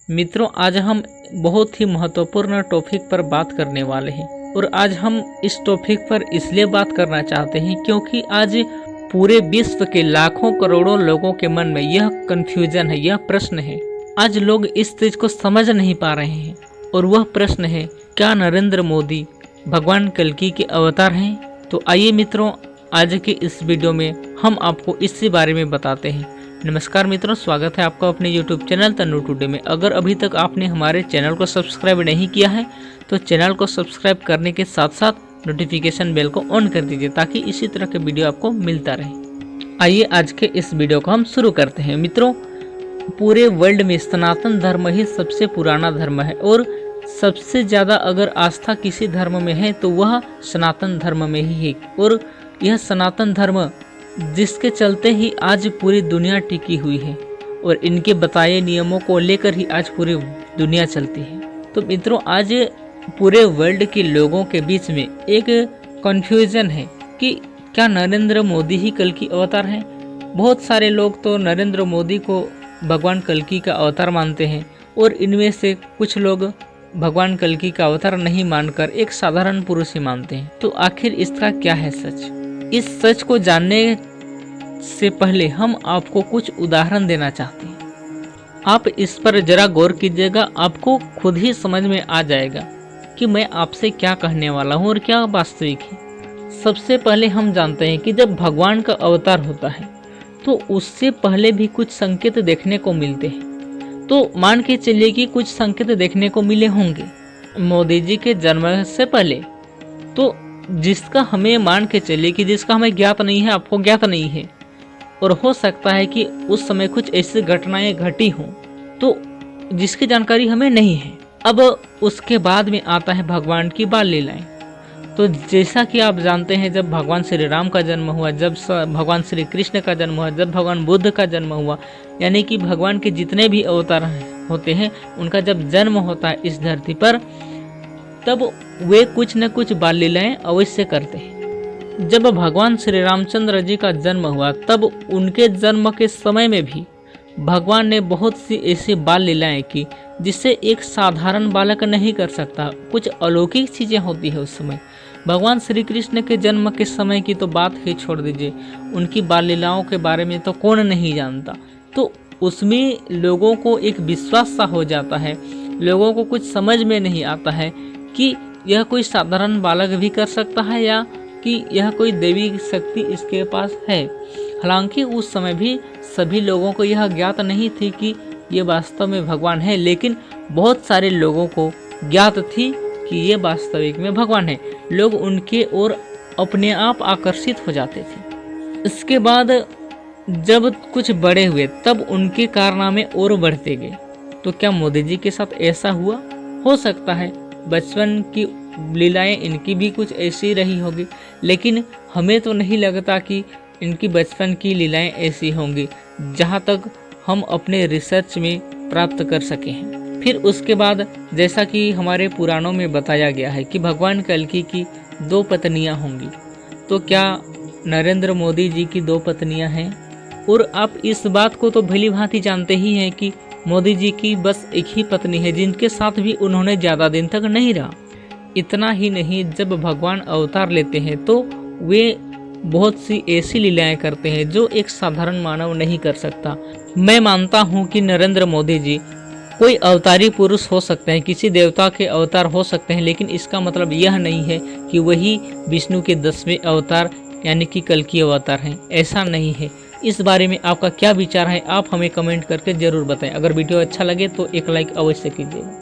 मित्रों, आज हम बहुत ही महत्वपूर्ण टॉपिक पर बात करने वाले हैं और आज हम इस टॉपिक पर इसलिए बात करना चाहते हैं क्योंकि आज पूरे विश्व के लाखों करोड़ों लोगों के मन में यह कंफ्यूजन है, यह प्रश्न है। आज लोग इस चीज को समझ नहीं पा रहे हैं और वह प्रश्न है, क्या नरेंद्र मोदी भगवान कल्कि के अवतार हैं? तो आइए मित्रों, आज के इस वीडियो में हम आपको इसी बारे में बताते हैं। नमस्कार मित्रों, स्वागत है आपका अपने YouTube चैनल तन्नू टुडे में। अगर अभी तक आपने हमारे चैनल को सब्सक्राइब नहीं किया है तो चैनल को सब्सक्राइब करने के साथ साथ नोटिफिकेशन बेल को ऑन कर दीजिए ताकि इसी तरह के वीडियो आपको मिलता रहे। आइए आज के इस वीडियो को हम शुरू करते हैं। मित्रों, पूरे वर्ल्ड में सनातन धर्म ही सबसे पुराना धर्म है और सबसे ज़्यादा अगर आस्था किसी धर्म में है तो वह सनातन धर्म में ही है। और यह सनातन धर्म जिसके चलते ही आज पूरी दुनिया टिकी हुई है और इनके बताए नियमों को लेकर ही आज पूरी दुनिया चलती है। तो मित्रों, आज पूरे वर्ल्ड के लोगों के बीच में एक कन्फ्यूजन है कि क्या नरेंद्र मोदी ही कल्कि अवतार हैं। बहुत सारे लोग तो नरेंद्र मोदी को भगवान कल्कि का अवतार मानते हैं और इनमें से कुछ लोग भगवान कल्कि का अवतार नहीं मानकर एक साधारण पुरुष ही मानते हैं। तो आखिर इसका क्या है सच? इस सच को जानने से पहले हम आपको कुछ उदाहरण देना चाहते हैं। आप इस पर जरा गौर कीजिएगा, आपको खुद ही समझ में आ जाएगा कि मैं आपसे क्या कहने वाला हूँ और क्या वास्तविक है। सबसे पहले हम जानते हैं कि जब भगवान का अवतार होता है तो उससे पहले भी कुछ संकेत देखने को मिलते हैं। तो मान के चलिए कि कुछ संकेत देखने को मिले होंगे मोदी जी के जन्म से पहले, तो जिसका हमें मान के चलिए कि जिसका हमें ज्ञात नहीं है, आपको ज्ञात नहीं है, और हो सकता है कि उस समय कुछ ऐसी घटनाएं घटी हों तो जिसकी जानकारी हमें नहीं है। अब उसके बाद में आता है भगवान की बाल लीलाएं। तो जैसा कि आप जानते हैं, जब भगवान श्री राम का जन्म हुआ, जब भगवान श्री कृष्ण का जन्म हुआ, जब भगवान बुद्ध का जन्म हुआ, यानी कि भगवान के जितने भी अवतार होते हैं उनका जब जन्म होता है इस धरती पर, तब वे कुछ न कुछ बाल लीलाएं अवश्य करते हैं। जब भगवान श्री रामचंद्र जी का जन्म हुआ तब उनके जन्म के समय में भी भगवान ने बहुत सी ऐसी बाल लीलाएं की जिससे एक साधारण बालक नहीं कर सकता। कुछ अलौकिक चीज़ें होती है उस समय। भगवान श्री कृष्ण के जन्म के समय की तो बात ही छोड़ दीजिए, उनकी बाल लीलाओं के बारे में तो कौन नहीं जानता। तो उसमें लोगों को एक विश्वास सा हो जाता है, लोगों को कुछ समझ में नहीं आता है कि यह कोई साधारण बालक भी कर सकता है या कि यह कोई देवी शक्ति इसके पास है। हालांकि उस समय भी सभी लोगों को यह ज्ञात नहीं थी कि ये वास्तव में भगवान है, लेकिन बहुत सारे लोगों को ज्ञात थी कि ये वास्तविक में भगवान है। लोग उनके ओर अपने आप आकर्षित हो जाते थे। इसके बाद जब कुछ बड़े हुए तब उनके कारनामे और बढ़ते गए। तो क्या मोदी जी के साथ ऐसा हुआ? हो सकता है बचपन की लीलाएं इनकी भी कुछ ऐसी रही होगी, लेकिन हमें तो नहीं लगता कि इनकी बचपन की लीलाएं ऐसी होंगी जहां तक हम अपने रिसर्च में प्राप्त कर सके हैं। फिर उसके बाद जैसा कि हमारे पुराणों में बताया गया है कि भगवान कल्कि की 2 पत्नियां होंगी। तो क्या नरेंद्र मोदी जी की 2 पत्नियां हैं? और आप इस बात को तो भली भांति जानते ही हैं कि मोदी जी की बस एक ही पत्नी है जिनके साथ भी उन्होंने ज़्यादा दिन तक नहीं रहा। इतना ही नहीं, जब भगवान अवतार लेते हैं तो वे बहुत सी ऐसी लीलाएं करते हैं जो एक साधारण मानव नहीं कर सकता। मैं मानता हूं कि नरेंद्र मोदी जी कोई अवतारी पुरुष हो सकते हैं, किसी देवता के अवतार हो सकते हैं, लेकिन इसका मतलब यह नहीं है कि वही विष्णु के 10वें अवतार यानी कि कल्कि अवतार हैं। ऐसा नहीं है। इस बारे में आपका क्या विचार है, आप हमें कमेंट करके ज़रूर बताएं। अगर वीडियो अच्छा लगे तो एक लाइक अवश्य कीजिएगा।